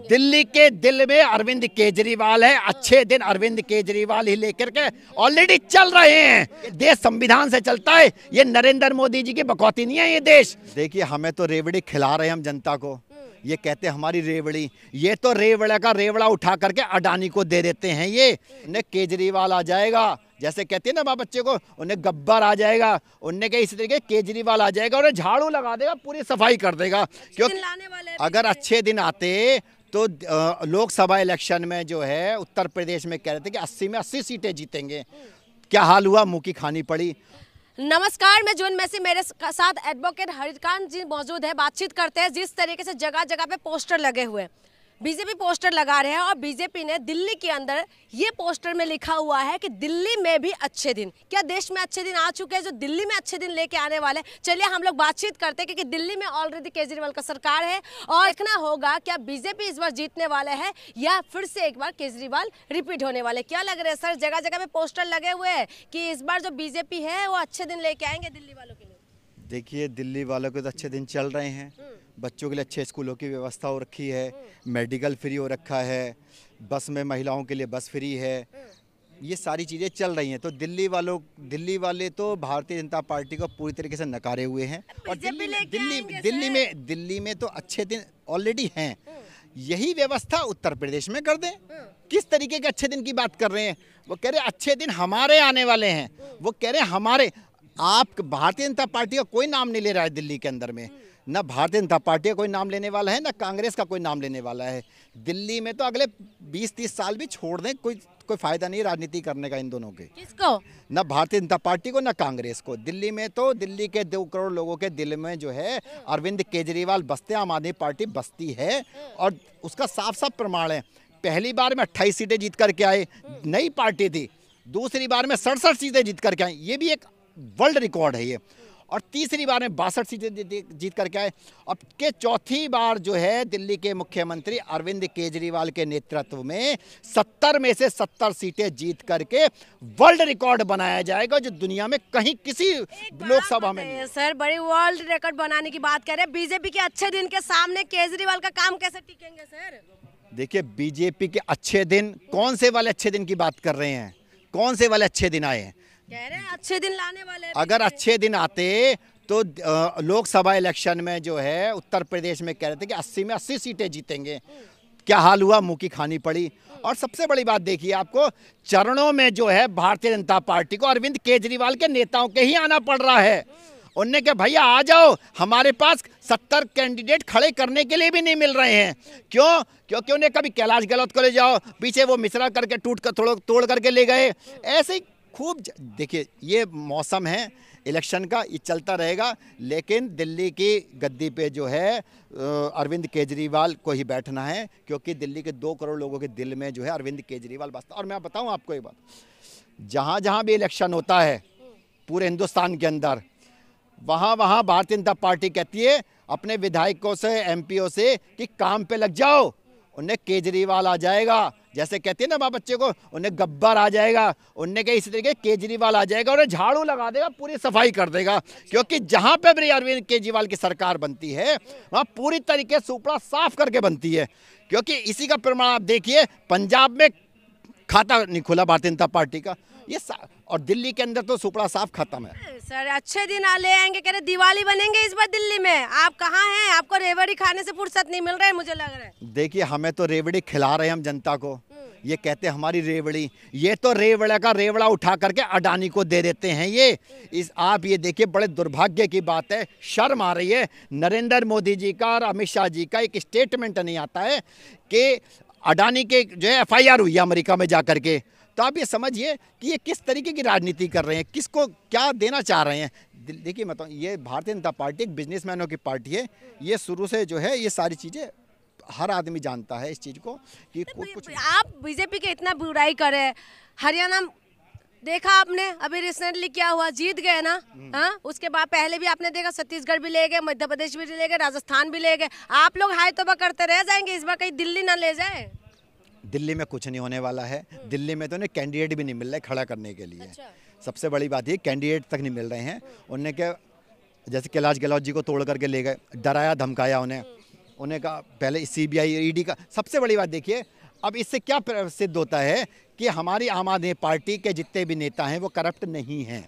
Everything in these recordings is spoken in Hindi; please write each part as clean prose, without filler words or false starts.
दिल्ली के दिल में अरविंद केजरीवाल है। अच्छे दिन अरविंद केजरीवाल ही लेकर के ऑलरेडी चल रहे हैं। देश संविधान से चलता है, ये नरेंद्र मोदी जी की बकौती नहीं है ये देश। देखिए, हमें तो रेवड़ी खिला रहे हैं हम जनता को, ये कहते हैं हमारी रेवड़ी, ये तो रेवड़ा का रेवड़ा उठा करके अडानी को दे देते हैं। ये उन्हें केजरीवाल आ जाएगा, जैसे कहते हैं ना माँ बच्चे को, उन्हें गब्बर आ जाएगा, उन्हें के इसी तरीके केजरीवाल आ जाएगा, उन्हें झाड़ू लगा देगा, पूरी सफाई कर देगा। क्योंकि अगर अच्छे दिन आते तो लोकसभा इलेक्शन में जो है उत्तर प्रदेश में कह रहे थे कि 80 में 80 सीटें जीतेंगे। क्या हाल हुआ, मुंह की खानी पड़ी। नमस्कार, मैं जून में से मेरे साथ एडवोकेट हरिकांत जी मौजूद है। बातचीत करते हैं। जिस तरीके से जगह जगह पे पोस्टर लगे हुए हैं, बीजेपी पोस्टर लगा रहे हैं और बीजेपी ने दिल्ली के अंदर ये पोस्टर में लिखा हुआ है कि दिल्ली में भी अच्छे दिन। क्या देश में अच्छे दिन आ चुके हैं जो दिल्ली में अच्छे दिन लेके आने वाले? चलिए हम लोग बातचीत करते हैं, क्योंकि दिल्ली में ऑलरेडी केजरीवाल का सरकार है और देखना होगा क्या बीजेपी इस बार जीतने वाले हैं या फिर से एक बार केजरीवाल रिपीट होने वाले। क्या लग रहा है सर, जगह जगह पे पोस्टर लगे हुए हैं कि इस बार जो बीजेपी है वो अच्छे दिन लेके आएंगे दिल्ली वालों के लिए? देखिए, दिल्ली वालों के तो अच्छे दिन चल रहे हैं। बच्चों के लिए अच्छे स्कूलों की व्यवस्था हो रखी है, मेडिकल फ्री हो रखा है, बस में महिलाओं के लिए बस फ्री है, ये सारी चीज़ें चल रही हैं। तो दिल्ली वाले तो भारतीय जनता पार्टी को पूरी तरीके से नकारे हुए हैं। और दिल्ली में तो अच्छे दिन ऑलरेडी हैं। यही व्यवस्था उत्तर प्रदेश में कर दें। किस तरीके के अच्छे दिन की बात कर रहे हैं? वो कह रहे हैं अच्छे दिन हमारे आने वाले हैं, वो कह रहे हैं हमारे। आप भारतीय जनता पार्टी का कोई नाम नहीं ले रहा है दिल्ली के अंदर में, ना भारतीय जनता पार्टी का कोई नाम लेने वाला है, ना कांग्रेस का कोई नाम लेने वाला है। दिल्ली में तो अगले 20-30 साल भी छोड़ दें, कोई फायदा नहीं राजनीति करने का इन दोनों के। किसको? ना भारतीय जनता पार्टी को, ना कांग्रेस को। दिल्ली में तो दिल्ली के 2 करोड़ लोगों के दिल में जो है अरविंद केजरीवाल बसते, आम आदमी पार्टी बसती है। और उसका साफ साफ प्रमाण है। पहली बार में 28 सीटें जीत करके आए, नई पार्टी थी। दूसरी बार में 67 सीटें जीत करके आए, ये भी एक वर्ल्ड रिकॉर्ड है ये। और तीसरी बार में 62 सीटें जीत करके आए। अब के चौथी बार जो है दिल्ली के मुख्यमंत्री अरविंद केजरीवाल के नेतृत्व में 70 में से 70 सीटें जीत करके वर्ल्ड रिकॉर्ड बनाया जाएगा, जो दुनिया में कहीं किसी लोकसभा में नहीं। सर, बड़ी वर्ल्ड रिकॉर्ड बनाने की बात कर रहे हैं। बीजेपी के अच्छे दिन के सामने केजरीवाल का काम कैसे टिकेंगे सर? देखिए, बीजेपी के अच्छे दिन, कौन से वाले अच्छे दिन की बात कर रहे हैं? कौन से वाले अच्छे दिन आए हैं? कह रहे हैं अच्छे दिन लाने वाले हैं। अगर अच्छे दिन आते तो लोकसभा इलेक्शन में जो है उत्तर प्रदेश में कह रहे थे कि 80 में 80 सीटें जीतेंगे। क्या हाल हुआ, मुंह की खानी पड़ी। और सबसे बड़ी बात देखिए, आपको चरणों में जो है भारतीय जनता पार्टी को अरविंद केजरीवाल के नेताओं के ही आना पड़ रहा है। उनने कहा भैया आ जाओ, हमारे पास 70 कैंडिडेट खड़े करने के लिए भी नहीं मिल रहे हैं। क्यों? क्योंकि उन्हें कभी कैलाश गहलोत को ले जाओ, पीछे वो मिश्रा करके तोड़ करके ले गए। ऐसे ही खूब देखिए, ये मौसम है इलेक्शन का, ये चलता रहेगा। लेकिन दिल्ली की गद्दी पे जो है अरविंद केजरीवाल को ही बैठना है, क्योंकि दिल्ली के 2 करोड़ लोगों के दिल में जो है अरविंद केजरीवाल बसता। और मैं बताऊं आपको एक बात, जहाँ जहाँ भी इलेक्शन होता है पूरे हिंदुस्तान के अंदर, वहाँ भारतीय जनता पार्टी कहती है अपने विधायकों से, एमपीओ से कि काम पे लग जाओ, उन्हें केजरीवाल आ जाएगा। जैसे कहते हैं ना माँ बच्चे को, उन्हें गब्बर आ जाएगा, उन्हें के इसी तरीके केजरीवाल आ जाएगा, उन्हें झाड़ू लगा देगा, पूरी सफाई कर देगा। क्योंकि जहाँ पे भी अरविंद केजरीवाल की सरकार बनती है वहाँ पूरी तरीके से ऊपर साफ करके बनती है। क्योंकि इसी का प्रमाण आप देखिए, पंजाब में खाता नहीं खुला भारतीय जनता पार्टी का, ये और दिल्ली के अंदर तो सुपड़ा साफ खत्म है। सर, अच्छे दिन ले आएंगे, कह रहे दिवाली बनेंगे इस बार दिल्ली में। आप कहाँ हैं? आपको रेवड़ी खाने से फुर्सत नहीं मिल रहा है, मुझे लग रहा है। देखिए, हमें तो रेवड़ी खिला रहे हैं हम जनता को, ये कहते हैं हमारी रेवड़ी, ये तो रेवड़ा का रेवड़ा उठा करके अडानी को दे देते हैं। आप ये देखिए, बड़े दुर्भाग्य की बात है, शर्म आ रही है। नरेंद्र मोदी जी का और अमित शाह जी का एक स्टेटमेंट नहीं आता है कि अडानी के जो है FIR हुई है अमेरिका में जाकर के। तो आप ये समझिए कि ये किस तरीके की राजनीति कर रहे हैं, किसको क्या देना चाह रहे हैं। देखिए, मतलब ये भारतीय जनता पार्टी एक बिजनेसमैनों की पार्टी है। ये शुरू से जो है ये सारी चीज़ें हर आदमी जानता है इस चीज़ को कि कुछ। आप बीजेपी के इतना बुराई करे, हरियाणा देखा आपने अभी रिसेंटली क्या हुआ, जीत गए ना। हाँ, उसके बाद पहले भी आपने देखा छत्तीसगढ़ भी ले गए, मध्य प्रदेश भी ले गए, राजस्थान भी ले गए। आप लोग हाय तौबा करते रह जाएंगे, इस बार कहीं दिल्ली ना ले जाए। दिल्ली में कुछ नहीं होने वाला है। दिल्ली में तो उन्हें कैंडिडेट भी नहीं मिल रहे खड़ा करने के लिए। अच्छा। सबसे बड़ी बात ये, कैंडिडेट तक नहीं मिल रहे हैं। उन्हें क्या, जैसे कैलाश गहलोत जी को तोड़ करके ले गए, डराया धमकाया उन्हें। उन्हें कहा पहले सीबीआई ईडी का। सबसे बड़ी बात देखिए, अब इससे क्या सिद्ध होता है कि हमारी आम आदमी पार्टी के जितने भी नेता हैं वो करप्ट नहीं हैं।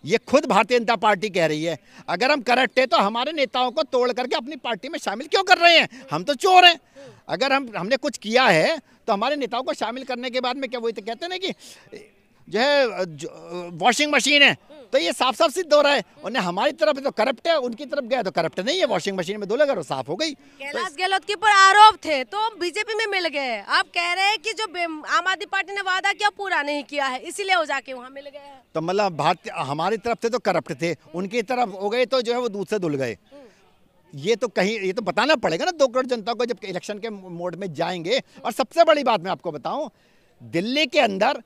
ये खुद भारतीय जनता पार्टी कह रही है। अगर हम करप्ट हैं तो हमारे नेताओं को तोड़ करके अपनी पार्टी में शामिल क्यों कर रहे हैं? हम तो चोर हैं। अगर हमने कुछ किया है तो हमारे नेताओं को शामिल करने के बाद में क्या, वही तो कहते हैं ना कि जो है वॉशिंग मशीन है, तो ये साफ साफ सिद्ध हो रहा है। उन्हें हमारी तरफ तो करप्ट है, उनकी तरफ गया तो करप्ट नहीं है। वॉशिंग मशीन में धो लगा, साफ हो गई। कैलाश गहलोत के ऊपर आरोप थे तो बीजेपी में मिल गए। आप कह रहे हैं कि जो आम आदमी पार्टी ने वादा किया पूरा नहीं किया है, इसीलिए वो जाके वहाँ मिल गए। तो मतलब भारतीय हमारी तरफ से तो करप्ट थे, उनकी तरफ हो गए तो जो है वो दूध से धुल गए। ये तो कहीं ये तो बताना पड़ेगा ना 2 करोड़ जनता को जब इलेक्शन के मोड में जाएंगे। और सबसे बड़ी बात मैं आपको बताऊं, दिल्ली के अंदर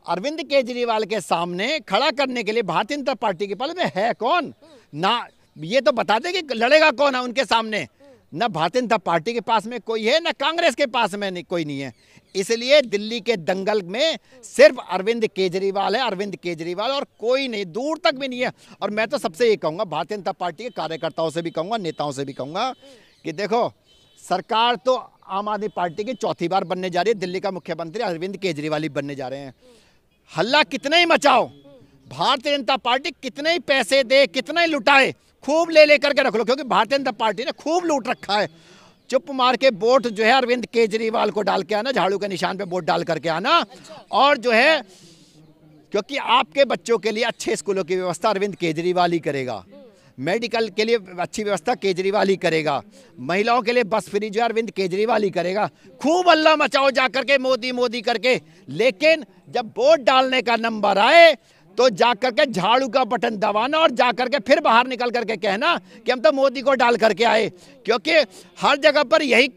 अरविंद केजरीवाल के सामने खड़ा करने के लिए भारतीय जनता पार्टी के पास में है कौन ना? ये तो बता दे कि लड़ेगा कौन है उनके सामने। ना भारतीय जनता पार्टी के पास में कोई है, ना कांग्रेस के पास में कोई नहीं है। इसलिए दिल्ली के दंगल में सिर्फ अरविंद केजरीवाल है, अरविंद केजरीवाल, और कोई नहीं, दूर तक भी नहीं है। और मैं तो सबसे ये कहूँगा, भारतीय जनता पार्टी के कार्यकर्ताओं से भी कहूँगा, नेताओं से भी कहूँगा कि देखो, सरकार तो आम आदमी पार्टी की चौथी बार बनने जा रही है। दिल्ली का मुख्यमंत्री अरविंद केजरीवाल ही बनने जा रहे हैं। हल्ला कितना ही मचाओ, भारतीय जनता पार्टी कितने ही पैसे दे, कितना ही लुटाए, खूब ले करके रख लो, क्योंकि भारतीय जनता पार्टी ने खूब लूट रखा है। चुप मार के वोट जो है अरविंद केजरीवाल को डाल के आना, झाड़ू के निशान पे वोट डाल करके आना। और जो है, क्योंकि आपके बच्चों के लिए अच्छे स्कूलों की व्यवस्था अरविंद केजरीवाल ही करेगा, मेडिकल के लिए अच्छी व्यवस्था केजरीवाल ही करेगा, महिलाओं के लिए बस फ्री जो है अरविंद केजरीवाल ही करेगा। खूब हल्ला मचाओ जा करके, मोदी मोदी करके, लेकिन जब वोट डालने का नंबर आए तो जाकर के झाड़ू का बटन दबाना और जाकर के फिर बाहर निकल करके कहना कि हम तो मोदी को डाल करके आए। क्योंकि हर जगह पर यही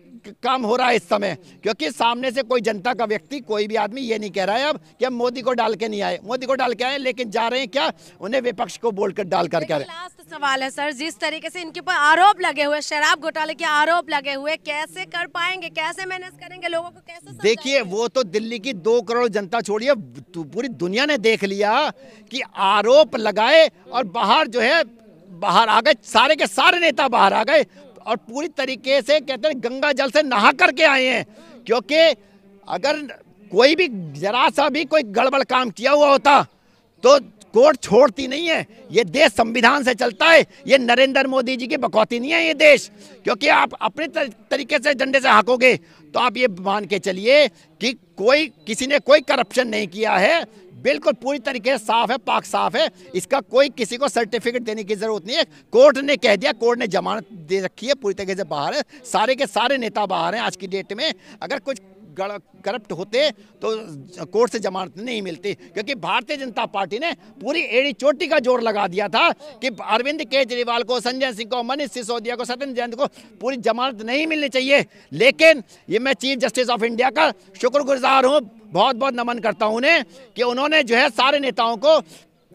काम हो रहा है इस समय, क्योंकि सामने से कोई जनता का व्यक्ति, कोई भी आदमी ये नहीं कह रहा है अब कि हम मोदी को डाल के नहीं आए, मोदी को डाल के आए, लेकिन जा रहे हैं क्या, उन्हें विपक्ष को बोलकर डाल करके आ रहे। लास्ट सवाल है सर, जिस तरीके से इनके ऊपर आरोप लगे हुए, शराब घोटाले के आरोप लगे हुए, कैसे कर पाएंगे, कैसे मैनेज करेंगे, लोगों को कैसे समझाएंगे? देखिए, वो तो दिल्ली की 2 करोड़ जनता छोड़िए, पूरी दुनिया ने देख लिया कि आरोप लगाए और बाहर जो है बाहर आ गए, सारे के सारे नेता बाहर आ गए और पूरी तरीके से कहते हैं गंगा जल से नहा करके आए हैं। क्योंकि अगर कोई भी जरा सा भी कोई गड़बड़ काम किया हुआ होता तो कोर्ट छोड़ती नहीं है। ये देश संविधान से चलता है, ये नरेंद्र मोदी जी की बकौती नहीं है ये देश। क्योंकि आप अपने तरीके से डंडे से हाँकोगे तो आप ये मान के चलिए कि किसी ने कोई करप्शन नहीं किया है, बिल्कुल पूरी तरीके से साफ है, पाक साफ है। इसका कोई किसी को सर्टिफिकेट देने की जरूरत नहीं है। कोर्ट ने कह दिया, कोर्ट ने जमानत दे रखी है, पूरी तरीके से बाहर है, सारे के सारे नेता बाहर हैं आज की डेट में। अगर कुछ करप्ट होते तो कोर्ट से जमानत नहीं मिलती, क्योंकि भारतीय जनता पार्टी ने पूरी एड़ी चोटी का जोर लगा दिया था कि अरविंद केजरीवाल को, संजय सिंह को, मनीष सिसोदिया को, सत्येंद्र जैन को पूरी जमानत नहीं मिलनी चाहिए। लेकिन ये मैं चीफ जस्टिस ऑफ इंडिया का शुक्रगुजार हूँ, बहुत बहुत नमन करता हूँ उन्हें कि उन्होंने जो है सारे नेताओं को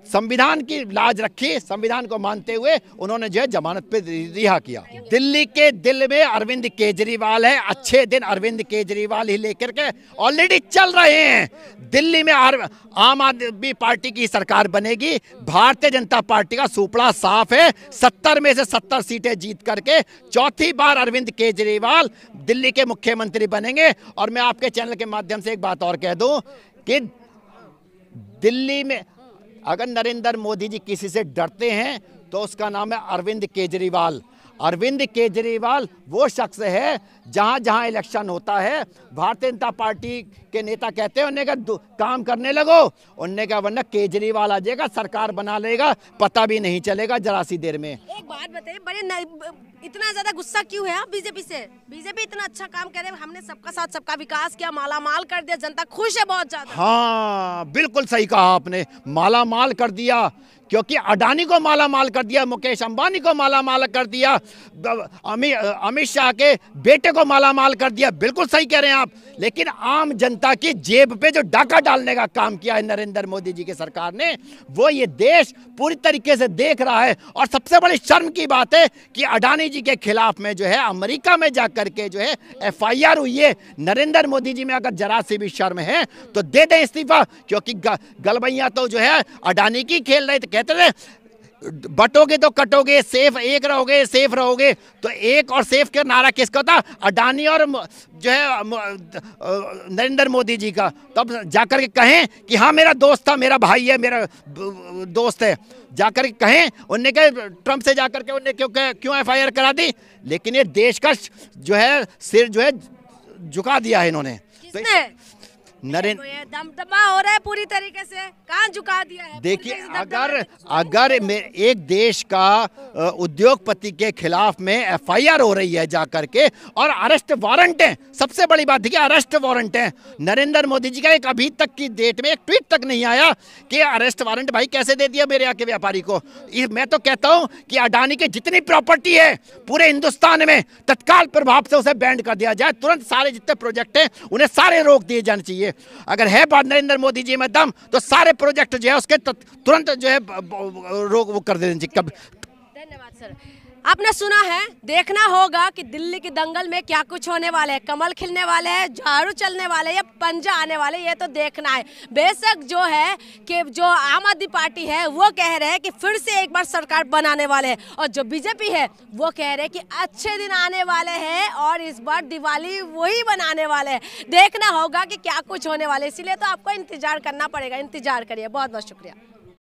संविधान की लाज रखी, संविधान को मानते हुए उन्होंने जो है जमानत पे रिहा किया। दिल्ली के दिल में अरविंद केजरीवाल है, अच्छे दिन अरविंद केजरीवाल ही लेकर के ऑलरेडी चल रहे हैं। दिल्ली में आम आदमी पार्टी की सरकार बनेगी, भारतीय जनता पार्टी का सुपड़ा साफ है। 70 में से 70 सीटें जीत करके चौथी बार अरविंद केजरीवाल दिल्ली के मुख्यमंत्री बनेंगे। और मैं आपके चैनल के माध्यम से एक बात और कह दूं कि दिल्ली में अगर नरेंद्र मोदी जी किसी से डरते हैं तो उसका नाम है अरविंद केजरीवाल। अरविंद केजरीवाल वो शख्स है, जहां जहां इलेक्शन होता है भारतीय जनता पार्टी के नेता कहते हैं उन्हें का काम करने लगो, उन्हें का वरना केजरीवाल आ जाएगा, सरकार बना लेगा, पता भी नहीं चलेगा जरा सी देर में। एक बात बताइए, इतना ज्यादा गुस्सा क्यों है आप बीजेपी से? बीजेपी इतना अच्छा काम करे, हमने सबका साथ सबका विकास किया, माला माल कर दिया, जनता खुश है बहुत ज्यादा। हाँ, बिल्कुल सही कहा आपने, माला माल कर दिया। क्योंकि अडानी को माला माल कर दिया, मुकेश अंबानी को माला माल कर दिया, अमित शाह के बेटे को माला माल कर दिया। बिल्कुल सही कह रहे हैं आप। लेकिन आम जनता की जेब पे जो डाका डालने का काम किया है नरेंद्र मोदी जी की सरकार ने, वो ये देश पूरी तरीके से देख रहा है। और सबसे बड़ी शर्म की बात है कि अडानी जी के खिलाफ में जो है अमेरिका में जाकर के जो है FIR हुई है। नरेंद्र मोदी जी में अगर जरा सी भी शर्म है तो दे दें इस्तीफा, क्योंकि गलबैया तो जो है अडानी की खेल रहे थे। कहते थे बटोगे तो कटोगे, सेफ एक रहोगे, सेफ रहोगे। तो एक और सेफ का नारा किसका था? अडानी और जो है नरेंद्र मोदी जी का। तब जाकर के कहें कि हाँ मेरा दोस्त था, मेरा भाई है, मेरा दोस्त है, जाकर के कहें। उनने कहा ट्रम्प से जाकर के उनने क्यों एफआईआर करा दी? लेकिन ये देश का जो है सिर जो है झुका दिया है इन्होंने। किसने? नरेंद्र दमदमा हो रहा है पूरी तरीके से, कहाँ झुका दिया है? देखिए, अगर एक देश का उद्योगपति के खिलाफ में एफआईआर हो रही है जाकर के, और अरेस्ट वारंट है, सबसे बड़ी बात देखिए अरेस्ट वारंट है। नरेंद्र मोदी जी का एक अभी तक की डेट में एक ट्वीट तक नहीं आया कि अरेस्ट वारंट भाई कैसे दे दिया मेरे यहाँ के व्यापारी को। मैं तो कहता हूँ कि अडानी की जितनी प्रॉपर्टी है पूरे हिंदुस्तान में तत्काल प्रभाव से उसे बैंड कर दिया जाए। तुरंत सारे जितने प्रोजेक्ट हैं उन्हें सारे रोक दिए जाने चाहिए। अगर है बात नरेंद्र मोदी जी में दम तो सारे प्रोजेक्ट जो है उसके तुरंत जो है रोक वो कर देने चाहिए। धन्यवाद सर। आपने सुना है, देखना होगा कि दिल्ली के दंगल में क्या कुछ होने वाला है। कमल खिलने वाले हैं, झाड़ू चलने वाले हैं या पंजा आने वाले, ये तो देखना है। बेशक जो है कि जो आम आदमी पार्टी है वो कह रहे हैं कि फिर से एक बार सरकार बनाने वाले हैं, और जो बीजेपी है वो कह रहे हैं कि अच्छे दिन आने वाले हैं और इस बार दिवाली वही बनाने वाले हैं। देखना होगा कि क्या कुछ होने वाले, इसीलिए तो आपको इंतजार करना पड़ेगा। इंतजार करिए। बहुत बहुत शुक्रिया।